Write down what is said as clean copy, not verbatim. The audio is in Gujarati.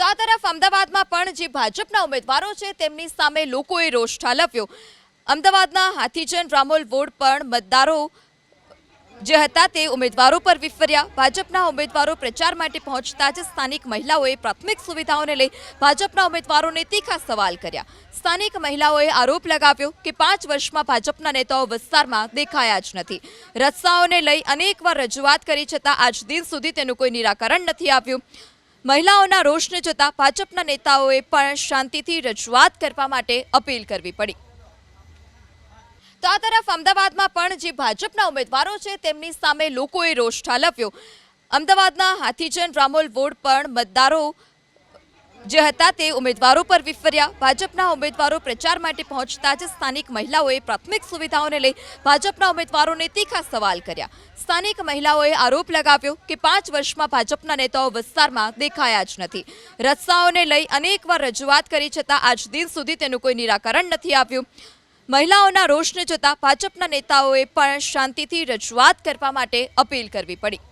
તો આ તરફ અમદાવાદમાં પણ જે ભાજપના ઉમેદવારો છે તેમની સામે લોકોએ રોષ ઠાલવ્યો। અમદાવાદના હાથીજન રામોલ વોર્ડ પણ મતદારો જે હતા તે ઉમેદવારો પર વિફર્યા। ભાજપના ઉમેદવારો પ્રચાર માટે પહોંચતા જ સ્થાનિક મહિલાઓએ પ્રાથમિક સુવિધાઓને લઈ ભાજપના ઉમેદવારોને તીખા સવાલ કર્યા। સ્થાનિક મહિલાઓએ આરોપ લગાવ્યો કે 5 વર્ષમાં ભાજપના નેતાઓ વિસ્તારમાં દેખાયા જ નથી। રસ્તાઓને લઈ અનેકવાર રજૂઆત કરી છતાં આજ દિન સુધી તેનું કોઈ નિરાકરણ નથી આવ્યું। મહિલાઓના રોષને જોતા ભાજપના નેતાઓએ પણ શાંતિથી રજૂઆત કરવા માટે અપીલ કરવી પડી। તો આ તરફ અમદાવાદમાં પણ જે ભાજપના ઉમેદવારો છે તેમની સામે લોકોએ રોષ ઠાલવ્યો। અમદાવાદના હાથીજન રામોલ વોર્ડ પણ મતદારો જે હતા તે ઉમેદવારો પર વિફર્યા। ભાજપના ઉમેદવારો પ્રચાર માટે પહોંચતા જ સ્થાનિક મહિલાઓએ પ્રાથમિક સુવિધાઓને લઈ ભાજપના ઉમેદવારોને તીખા સવાલ કર્યા। સ્થાનિક મહિલાઓએ આરોપ લગાવ્યો કે 5 વર્ષમાં ભાજપના નેતાઓ વિસ્તારમાં દેખાયા જ નથી। રસ્તાઓને લઈ અનેકવાર રજૂઆત કરી છતાં આજ દિન સુધી તેનું કોઈ નિરાકરણ નથી આવ્યું। મહિલાઓના રોષને જોતા ભાજપના નેતાઓએ પણ શાંતિથી રજૂઆત કરવા માટે અપીલ કરવી પડી।